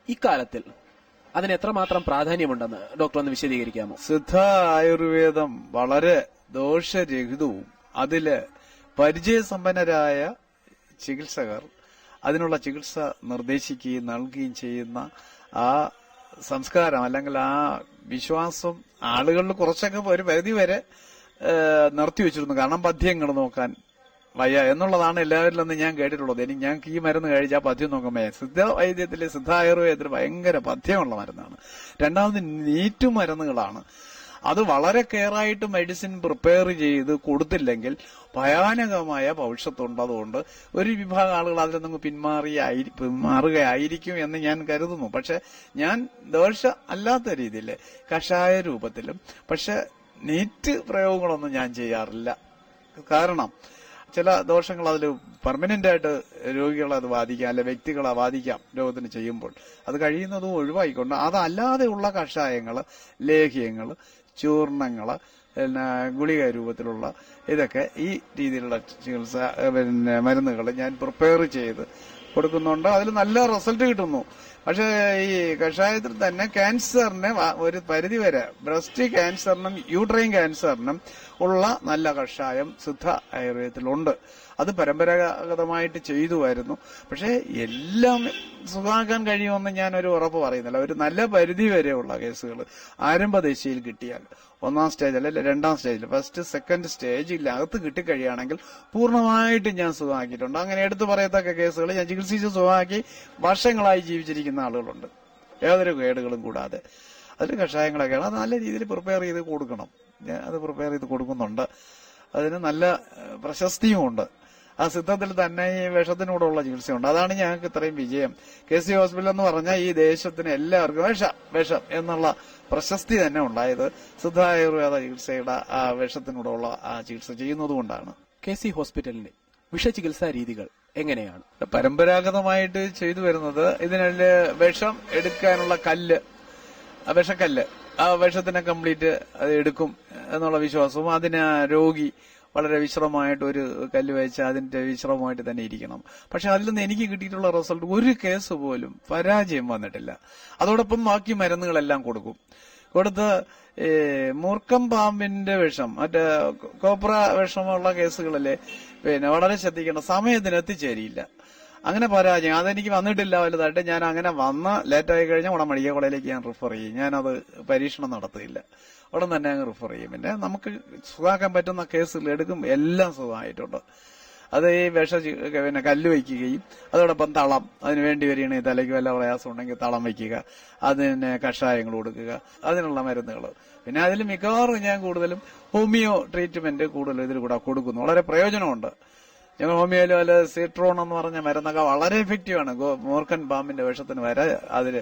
B: ഇക്കാലത്തിൽ അതിന് എത്രമാത്രം പ്രാധാന്യമുണ്ടെന്ന് ഡോക്ടർ ഒന്ന് വിശദീകരിക്കാമോ?
C: സിദ്ധ ആയുർവേദം വളരെ ദോഷരഹിതവും അതില് പരിചയസമ്പന്നരായ ചികിത്സകർ അതിനുള്ള ചികിത്സ നിർദ്ദേശിക്കുകയും നൽകുകയും ചെയ്യുന്ന ആ സംസ്കാരം അല്ലെങ്കിൽ ആ വിശ്വാസം ആളുകളിൽ കുറച്ചൊക്കെ ഒരു പരിധി വരെ നിർത്തിവെച്ചിരുന്നു. കാരണം പഥ്യങ്ങൾ നോക്കാൻ വയ്യ എന്നുള്ളതാണ് എല്ലാവരിൽ നിന്ന് ഞാൻ കേട്ടിട്ടുള്ളത്. ഞങ്ങൾക്ക് ഈ മരുന്ന് കഴിച്ചാൽ പഥ്യം നോക്കാൻ വയ്യ. സിദ്ധവൈദ്യത്തിലെ സിദ്ധായുർവേദത്തിൽ ഭയങ്കര പഥ്യമുള്ള മരുന്നാണ്. രണ്ടാമത് നീറ്റു മരുന്നുകളാണ്. അത് വളരെ കെയറായിട്ട് മെഡിസിൻ പ്രിപ്പയർ ചെയ്ത് കൊടുത്തില്ലെങ്കിൽ ഭയാനകമായ ഭവിഷ്യത്തുണ്ട്. അതുകൊണ്ട് ഒരു വിഭാഗം ആളുകൾ അതിൽ നിന്ന് പിന്മാറുകയായിരിക്കും എന്ന് ഞാൻ കരുതുന്നു. പക്ഷെ ഞാൻ ദോഷ അല്ലാത്ത രീതിയിൽ കഷായ രൂപത്തിലും പക്ഷെ നീറ്റ് പ്രയോഗങ്ങളൊന്നും ഞാൻ ചെയ്യാറില്ല. കാരണം ചില ദോഷങ്ങൾ അതിൽ പെർമനന്റ് ആയിട്ട് രോഗികളെ അത് ബാധിക്കാം, അല്ലെ വ്യക്തികളെ ബാധിക്കാം രോഗത്തിന് ചെയ്യുമ്പോൾ. അത് കഴിയുന്നതും ഒഴിവായിക്കൊണ്ട് അതല്ലാതെയുള്ള കഷായങ്ങൾ, ലേഹ്യങ്ങൾ, ചൂർണങ്ങൾ, പിന്നെ ഗുളിക രൂപത്തിലുള്ള ഇതൊക്കെ ഈ രീതിയിലുള്ള ചികിത്സ മരുന്നുകൾ ഞാൻ പ്രിപ്പയർ ചെയ്ത് കൊടുക്കുന്നുണ്ട്. അതിൽ നല്ല റിസൾട്ട് കിട്ടുന്നു. പക്ഷെ ഈ കഷായത്തിൽ തന്നെ ക്യാൻസറിന് ഒരു പരിധി വരെ ബ്രസ്റ്റ് ക്യാൻസറിനും യൂട്രൈൻ ക്യാൻസറിനും ഉള്ള നല്ല കഷായം സിദ്ധ ആയുർവേദത്തിലുണ്ട്. അത് പരമ്പരാഗതമായിട്ട് ചെയ്തു വരുന്നു. പക്ഷെ എല്ലാം സുഖമാക്കാൻ കഴിയുമെന്ന് ഞാനൊരു ഉറപ്പ് പറയുന്നില്ല. ഒരു നല്ല പരിധി വരെയുള്ള കേസുകൾ ആരംഭദശയിൽ കിട്ടിയാൽ, 1ാം സ്റ്റേജ് അല്ലെ 2ാം സ്റ്റേജിൽ, ഫസ്റ്റ് സെക്കൻഡ് സ്റ്റേജിലകത്ത് കിട്ടിക്കഴിയുകയാണെങ്കിൽ പൂർണ്ണമായിട്ടും ഞാൻ സുഖമാക്കിയിട്ടുണ്ട്. അങ്ങനെ എടുത്തു പറയത്തക്ക കേസുകൾ ഞാൻ ചികിത്സിച്ച് സുഖമാക്കി വർഷങ്ങളായി ജീവിച്ചിരിക്കുന്ന ആളുകളുണ്ട്, യാതൊരു കേടുകളും കൂടാതെ. അതിൽ കഷായങ്ങളൊക്കെയാണ് അത് നല്ല രീതിയിൽ പ്രിപ്പയർ ചെയ്ത് കൊടുക്കണം. ഞാൻ അത് പ്രിപ്പയർ ചെയ്ത് കൊടുക്കുന്നുണ്ട്. അതിന് നല്ല പ്രശസ്തിയുമുണ്ട്. ആ സിദ്ധത്തിൽ തന്നെ ഈ വിഷത്തിനൂടെയുള്ള ചികിത്സയുണ്ട്. അതാണ് ഞങ്ങൾക്ക് ഇത്രയും വിജയം. KC ഹോസ്പിറ്റൽ എന്ന് പറഞ്ഞാൽ ഈ ദേശത്തിന് എല്ലാവർക്കും വിഷം എന്നുള്ള പ്രശസ്തി തന്നെ ഉണ്ടായത് സിദ്ധ ആയുർവേദ ചികിത്സയുടെ ആ വിഷത്തിനൂടെയുള്ള ആ ചികിത്സ ചെയ്യുന്നതുകൊണ്ടാണ്.
B: KC ഹോസ്പിറ്റലിന്റെ വിഷചികിത്സാ രീതികൾ എങ്ങനെയാണ്?
C: പരമ്പരാഗതമായിട്ട് ചെയ്തു വരുന്നത്, ഇതിനുള്ള വിഷം എടുക്കാനുള്ള കല്ല്, വിഷക്കല്ല്, ആ വിഷത്തിനെ കംപ്ലീറ്റ് അത് എടുക്കും എന്നുള്ള വിശ്വാസവും, അതിന് രോഗി വളരെ വിശ്രമമായിട്ട് ഒരു കല്ല് വെച്ച് അതിന്റെ വിശ്രമമായിട്ട് തന്നെ ഇരിക്കണം. പക്ഷെ അതിൽ നിന്ന് എനിക്ക് കിട്ടിയിട്ടുള്ള റിസൾട്ട് ഒരു കേസ് പോലും പരാജയം വന്നിട്ടില്ല. അതോടൊപ്പം ബാക്കി മരുന്നുകളെല്ലാം കൊടുത്ത് മൂർക്കം പാമ്പിന്റെ വിഷം, മറ്റേ കോപ്ര വിഷമുള്ള കേസുകളില് വളരെ ശ്രദ്ധിക്കണം, സമയത്തിന് എത്തിച്ചേരിയില്ല. അങ്ങനെ പരാജയം അതെനിക്ക് വന്നിട്ടില്ല വലുതായിട്ട്. ഞാൻ അങ്ങനെ ലേറ്റായി കഴിഞ്ഞാൽ ഉടൻ മെഡിക്കൽ കോളേജിലേക്ക് ഞാൻ റിഫർ ചെയ്യും. ഞാനത് പരീക്ഷണം നടത്തിയില്ല, ഉടൻ തന്നെ അങ്ങ് റിഫർ ചെയ്യും. പിന്നെ നമുക്ക് സുഖമാക്കാൻ പറ്റുന്ന കേസുകൾ എടുക്കും, എല്ലാം സുഖമായിട്ടുണ്ട്. അത് ഈ കല്ല് വയ്ക്കുകയും അതോടൊപ്പം തളം, അതിന് വേണ്ടി വരികയാണെങ്കിൽ തലയ്ക്ക് വല്ല പ്രയാസം ഉണ്ടെങ്കിൽ തളം വയ്ക്കുക, അതിന് കഷായങ്ങൾ കൊടുക്കുക, അതിനുള്ള മരുന്നുകൾ. പിന്നെ അതിൽ മിക്കവാറും ഞാൻ കൂടുതലും ഹോമിയോ ട്രീറ്റ്മെന്റ് കൂടുതലും ഇതിൽ കൂടെ കൊടുക്കുന്നു. വളരെ പ്രയോജനമുണ്ട്. ഞങ്ങൾ ഹോമിയോയിലും അല്ല സിട്രോൺ എന്ന് പറഞ്ഞ മരുന്നൊക്കെ വളരെ എഫക്റ്റീവാണ്. മൂർഖൻ പാമ്പിന്റെ വിഷത്തിന് വരെ അതിൽ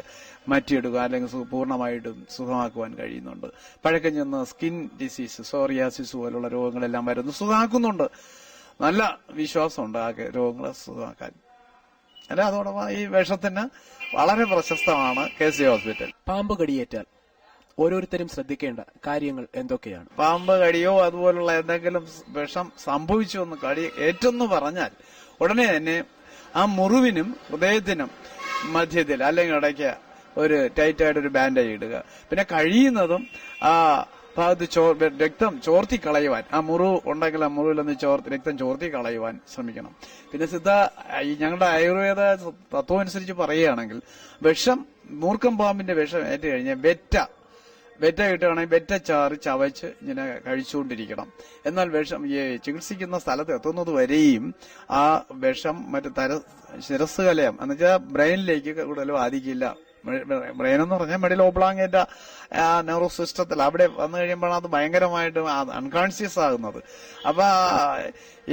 C: മാറ്റിയെടുക്കുക അല്ലെങ്കിൽ പൂർണ്ണമായിട്ടും സുഖമാക്കുവാൻ കഴിയുന്നുണ്ട്. പഴക്കം ചെന്ന് സ്കിൻ ഡിസീസ്, സോറിയാസിസ് പോലുള്ള രോഗങ്ങളെല്ലാം വരുന്നു, സുഖമാക്കുന്നുണ്ട്. നല്ല വിശ്വാസമുണ്ട് ആ രോഗങ്ങളെ സുഖമാക്കാൻ. അല്ല, അതോടൊപ്പം ഈ വിഷത്തിന് വളരെ പ്രശസ്തമാണ് KC ഹോസ്പിറ്റൽ.
B: പാമ്പ് കടിയേറ്റാൽ ഓരോരുത്തരും ശ്രദ്ധിക്കേണ്ട കാര്യങ്ങൾ എന്തൊക്കെയാണ്?
C: പാമ്പ് കടിയോ അതുപോലുള്ള എന്തെങ്കിലും വിഷം സംഭവിച്ചു എന്ന് ഏറ്റെന്ന് പറഞ്ഞാൽ ഉടനെ തന്നെ ആ മുറിവിനും ഹൃദയത്തിനും മധ്യത്തിൽ അല്ലെങ്കിൽ ഇടയ്ക്ക് ഒരു ടൈറ്റായിട്ട് ഒരു ബാൻഡേജ് ഇടുക. പിന്നെ കഴിയുന്നതും ആ ഭാഗത്ത് രക്തം ചോർത്തി കളയുവാൻ, ആ മുറിവ് ഉണ്ടെങ്കിൽ ആ മുറിവിലൊന്ന് രക്തം ചോർത്തി കളയുവാൻ ശ്രമിക്കണം. പിന്നെ ഞങ്ങളുടെ ആയുർവേദ തത്വം അനുസരിച്ച് പറയുകയാണെങ്കിൽ മൂർഖം പാമ്പിന്റെ വിഷം ഏറ്റു കഴിഞ്ഞാൽ വെറ്റ കിട്ടുകയാണെങ്കിൽ വെറ്റച്ചാറ് ചവച്ച് ഇങ്ങനെ കഴിച്ചുകൊണ്ടിരിക്കണം. എന്നാൽ ചികിത്സിക്കുന്ന സ്ഥലത്ത് എത്തുന്നത് വരെയും ആ വിഷം ശിരസ് കലയം എന്നുവെച്ചാൽ ബ്രെയിനിലേക്ക് കൂടുതൽ ബാധിക്കില്ല. ബ്രെയിൻ എന്ന് പറഞ്ഞാൽ മെഡിൽ ഓബ്ലാങ്ങേറ്റ നെർവ് സിസ്റ്റത്തിൽ അവിടെ വന്നു കഴിയുമ്പോഴാണ് അത് ഭയങ്കരമായിട്ട് അൺകോൺഷ്യസ് ആകുന്നത്. അപ്പൊ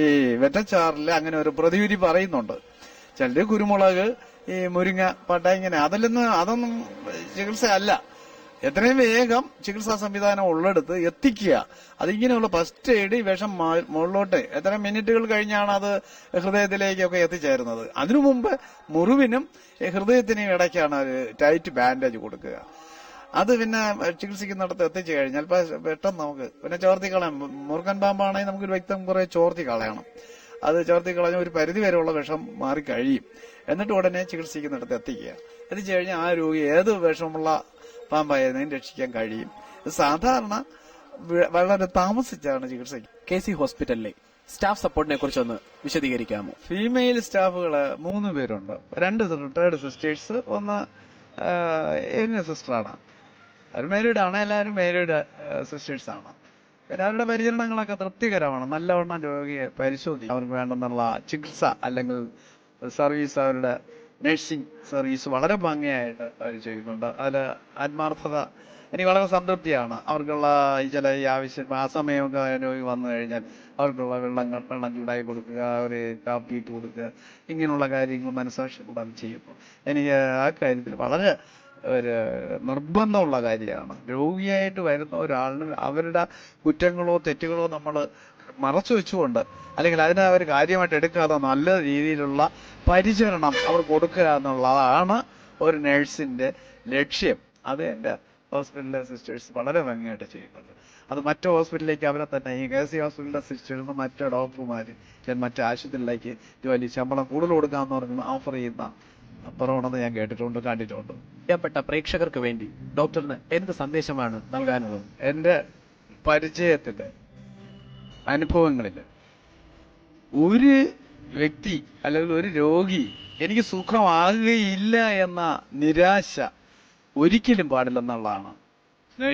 C: ഈ വെറ്റച്ചാറിൽ അങ്ങനെ ഒരു പ്രതിവിധി പറയുന്നുണ്ട്. ചിലര് കുരുമുളക്, ഈ മുരിങ്ങ, പട്ട, ഇങ്ങനെ അതൊന്നും ചികിത്സ അല്ല. എത്രയും വേഗം ചികിത്സാ സംവിധാനം ഉള്ളിടത്ത് എത്തിക്കുക. അതിങ്ങനെയുള്ള ഫസ്റ്റ് എയ്ഡ് ഈ വിഷം മുകളിലോട്ട് എത്ര മിനിറ്റുകൾ കഴിഞ്ഞാണ് അത് ഹൃദയത്തിലേക്കൊക്കെ എത്തിച്ചേരുന്നത്. അതിനു മുമ്പ് മുറിവിനും ഹൃദയത്തിനും ഇടയ്ക്കാണ് ഒരു ടൈറ്റ് ബാൻഡേജ് കൊടുക്കുക. അത് പിന്നെ ചികിത്സിക്കുന്നിടത്ത് എത്തിച്ചു കഴിഞ്ഞാൽ പെട്ടെന്ന് നമുക്ക് പിന്നെ ചോർത്തി കളയാം. മൂർഖൻ പാമ്പാണെങ്കിൽ നമുക്ക് രക്തം കുറെ ചോർത്തി കളയണം. അത് ചോർത്തി കളഞ്ഞ ഒരു പരിധി വരെയുള്ള വിഷം മാറിക്കഴിയും. എന്നിട്ട് ഉടനെ ചികിത്സിക്കുന്നിടത്ത് എത്തിക്കുക. എത്തിച്ചു കഴിഞ്ഞാൽ ആ രോഗി ഏത് വിഷമുള്ള പാമ്പായതിനെയും രക്ഷിക്കാൻ കഴിയും. സാധാരണ വളരെ താമസിച്ചാണ് ചികിത്സയ്ക്ക്.
B: KC ഹോസ്പിറ്റലിലെ സ്റ്റാഫ് സപ്പോർട്ടിനെ കുറിച്ചൊന്ന് വിശദീകരിക്കാമോ?
C: ഫീമെയിൽ സ്റ്റാഫുകള് 3 പേരുണ്ട്. 2 റിട്ടയർഡ് സിസ്റ്റേഴ്സ്, 1 യങ് സിസ്റ്ററാണ്. അവർ മേരീഡ് ആണ്. എല്ലാവരും മേരീഡ് സിസ്റ്റേഴ്സ് ആണ്. പിന്നെ അവരുടെ പരിചരണങ്ങളൊക്കെ തൃപ്തികരമാണ്. നല്ലവണ്ണം രോഗിയെ പരിശോധിക്കും. അവർക്ക് വേണ്ടെന്നുള്ള ചികിത്സ അല്ലെങ്കിൽ സർവീസ്, അവരുടെ നഴ്സിംഗ് സർവീസ് വളരെ ഭംഗിയായിട്ട് അവർ ചെയ്യുന്നുണ്ട്. അതിൽ ആത്മാർത്ഥത എനിക്ക് വളരെ സംതൃപ്തിയാണ്. അവർക്കുള്ള ഈ ആവശ്യം ആ സമയമൊക്കെ രോഗി വന്നു കഴിഞ്ഞാൽ അവർക്കുള്ള വെള്ളം ചൂടാക്കി കൊടുക്കുക, ഒരു കാപ്പി ഇട്ട് കൊടുക്കുക, ഇങ്ങനെയുള്ള കാര്യങ്ങൾ മനസ്സാക്ഷിയോടെ ചെയ്യുന്നു. എനിക്ക് ആ കാര്യത്തിൽ വളരെ ഒരു നിർബന്ധമുള്ള കാര്യമാണ്. രോഗിയായിട്ട് വരുന്ന ഒരാളിന് അവരുടെ കുറ്റങ്ങളോ തെറ്റുകളോ നമ്മൾ മറച്ചു വെച്ചുകൊണ്ട് അല്ലെങ്കിൽ അതിനെ അവർ കാര്യമായിട്ട് എടുക്കാതെ നല്ല രീതിയിലുള്ള പരിചരണം അവർ കൊടുക്കുക എന്നുള്ളതാണ് ഒരു നഴ്സിന്റെ ലക്ഷ്യം. അത് എൻ്റെ ഹോസ്പിറ്റലിലെ സിസ്റ്റേഴ്സ് വളരെ ഭംഗിയായിട്ട് ചെയ്യുന്നുണ്ട്. അത് മറ്റു ഹോസ്പിറ്റലിലേക്ക് അവരെ തന്നെ ഈ KC ഹോസ്പിറ്റലിലെ സിസ്റ്റേഴ്സ് മറ്റു ഡോക്ടർമാർ മറ്റു ആശുപത്രിയിലേക്ക് ജോലി ശമ്പളം കൂടുതൽ കൊടുക്കാമെന്ന് പറഞ്ഞ് ഓഫർ ചെയ്യുന്ന പ്രവണത ഞാൻ കേട്ടിട്ടുണ്ട്, കണ്ടിട്ടുണ്ട്.
B: പ്രിയപ്പെട്ട പ്രേക്ഷകർക്ക് വേണ്ടി ഡോക്ടറിന് എന്ത് സന്ദേശമാണ് നൽകാനുള്ളത്?
C: എൻ്റെ പരിചയത്തില് അനുഭവങ്ങളിൽ ഒരു വ്യക്തി അല്ലെങ്കിൽ ഒരു രോഗി എനിക്ക് സുഖമാകുകയില്ല എന്ന നിരാശ ഒരിക്കലും പാടില്ലെന്നുള്ളതാണ്.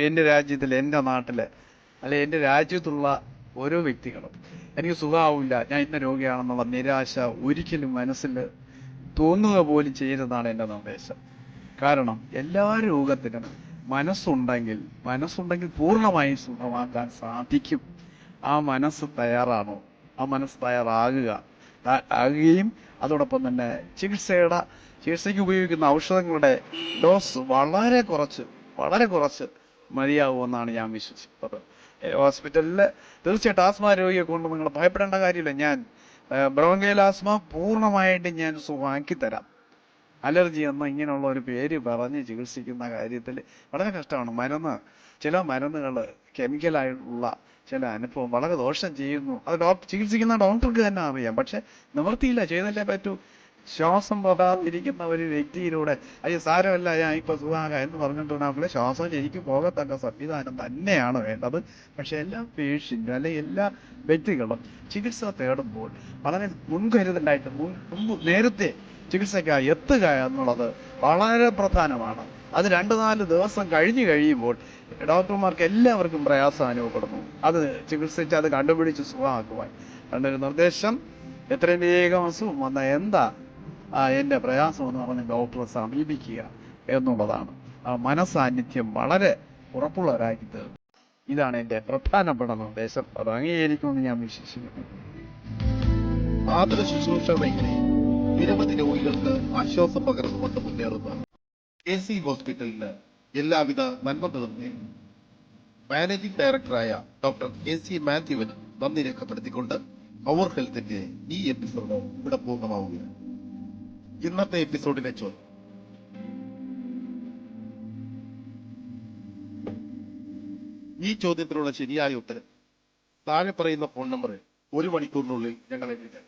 C: എൻ്റെ രാജ്യത്തിൽ, എൻ്റെ നാട്ടില്, അല്ലെ എൻ്റെ രാജ്യത്തുള്ള ഓരോ വ്യക്തികളും എനിക്ക് സുഖമാവില്ല, ഞാൻ ഇന്ന രോഗിയാണെന്നുള്ള നിരാശ ഒരിക്കലും മനസ്സിൽ തോന്നുക പോലും ചെയ്യരുതെന്നാണ് എൻ്റെ നിർദ്ദേശം. കാരണം എല്ലാ രോഗത്തിനും മനസ്സുണ്ടെങ്കിൽ പൂർണ്ണമായും സുഖമാക്കാൻ സാധിക്കും. ആ മനസ്സ് തയ്യാറാണോ? ആ മനസ്സ് ആകുകയും അതോടൊപ്പം തന്നെ ചികിത്സയ്ക്ക് ഉപയോഗിക്കുന്ന ഔഷധങ്ങളുടെ ഡോസ് വളരെ കുറച്ച് മതിയാവുമെന്നാണ് ഞാൻ വിശ്വസിക്കുന്നത്. ഹോസ്പിറ്റലിൽ തീർച്ചയായിട്ടും ആസ്മ രോഗിയെ കൊണ്ട് നിങ്ങൾ ഭയപ്പെടേണ്ട കാര്യമില്ല. ഞാൻ ബ്രോങ്കൈൽ ആസ്മ പൂർണ്ണമായിട്ട് ഞാൻ സുഖമാക്കി തരാം. അലർജി എന്ന ഇങ്ങനെയുള്ള ഒരു പേര് പറഞ്ഞ് ചികിത്സിക്കുന്ന കാര്യത്തിൽ വളരെ കഷ്ടമാണ്. ചില മരുന്നുകൾ കെമിക്കലായിട്ടുള്ള ചില അനുഭവം വളരെ ദോഷം ചെയ്യുന്നു. അത് ചികിത്സിക്കുന്ന ഡോക്ടർക്ക് തന്നെ അറിയാം. പക്ഷെ നിവൃത്തിയില്ല, ചെയ്തല്ലേ പറ്റൂ. ശ്വാസം പോകാതിരിക്കുന്ന ഒരു വ്യക്തിയിലൂടെ അയ്യോ സാരമല്ല, ഞാൻ ഇപ്പൊ സുഖാകാം എന്ന് പറഞ്ഞിട്ടുണ്ടെങ്കിൽ ശ്വാസം ശരിക്കും പോകത്തക്ക സംവിധാനം തന്നെയാണ് വേണ്ടത്. പക്ഷെ എല്ലാ പേഷ്യന്റും അല്ലെങ്കിൽ എല്ലാ വ്യക്തികളും ചികിത്സ തേടുമ്പോൾ വളരെ മുൻകരുതലായിട്ട് നേരത്തെ ചികിത്സയ്ക്കായി എത്തുക എന്നുള്ളത് വളരെ പ്രധാനമാണ്. അത് 2-4 ദിവസം കഴിയുമ്പോൾ ഡോക്ടർമാർക്ക് എല്ലാവർക്കും പ്രയാസം അനുഭവപ്പെടുന്നു. അത് ചികിത്സിച്ച് അത് കണ്ടുപിടിച്ച് സുഖമാക്കുവാൻ ഒരു നിർദ്ദേശം, എത്രയും വേഗം അസുഖം വന്ന എന്താ എൻ്റെ പ്രയാസം എന്ന് പറഞ്ഞ് ഡോക്ടറെ സമീപിക്കുക എന്നുള്ളതാണ്. ആ മനസാന്നിധ്യം വളരെ ഉറപ്പുള്ളവരാക്കി തീർന്നു. ഇതാണ് എൻ്റെ പ്രധാനപ്പെട്ട നിർദ്ദേശം. അത് അംഗീകരിക്കുമെന്ന് ഞാൻ വിശ്വസിക്കുന്നു.
A: ആതുര ശുശ്രൂഷ മേഖലയിൽ നിരവധി രോഗികൾക്ക് ആശ്വാസം പകർന്നുകൊണ്ട് മുന്നേറുന്ന AC ഹോസ്പിറ്റലിന് എല്ലാവിധ നന്മ നേർന്നു. മാനേജിംഗ് ഡയറക്ടറായ ഡോക്ടർ AC മാത്യുവിന് നന്ദി രേഖപ്പെടുത്തിക്കൊണ്ട് അവർ ഹെൽത്തിന്റെ ഈ എപ്പിസോഡ് ഇവിടെ പൂർണ്ണമാവുകയാണ്. ഇന്നത്തെ എപ്പിസോഡിലെ ചോദ്യം: ഈ ചോദ്യത്തിനുള്ള ശരിയായ ഉത്തരം താഴെ പറയുന്ന ഫോൺ നമ്പറിൽ 1 മണിക്കൂറിനുള്ളിൽ ഞങ്ങളെ വിളിക്കാം.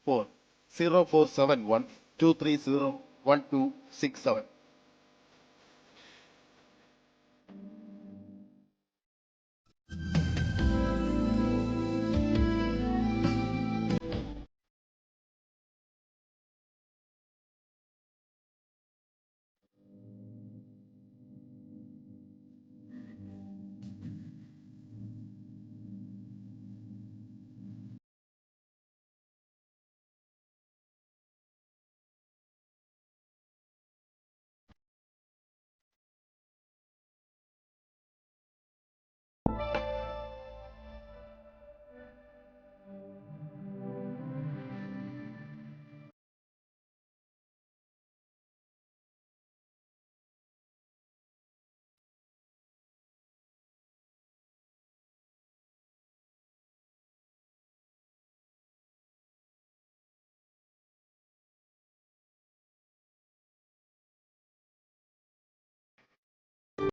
A: 404712301267